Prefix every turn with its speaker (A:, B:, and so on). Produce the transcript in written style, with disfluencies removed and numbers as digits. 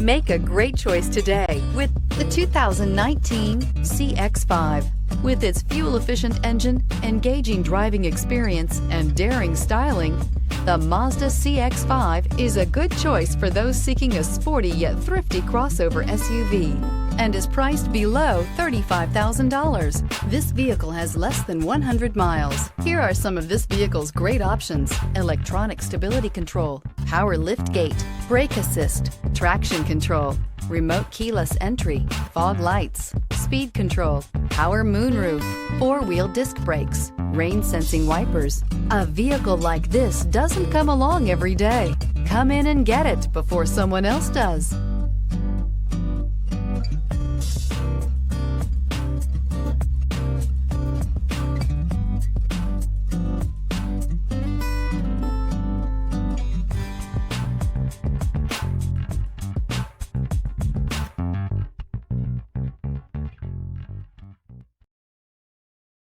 A: Make a great choice today with the 2019 CX-5. With its fuel-efficient engine, engaging driving experience, and daring styling, the Mazda CX-5 is a good choice for those seeking a sporty yet thrifty crossover SUV and is priced below $35,000. This vehicle has less than 100 miles. Here are some of this vehicle's great options: electronic stability control, power liftgate, brake assist, traction control, remote keyless entry, fog lights, speed control, power moonroof, four-wheel disc brakes, rain sensing wipers. A vehicle like this doesn't come along every day. Come in and get it before someone else does.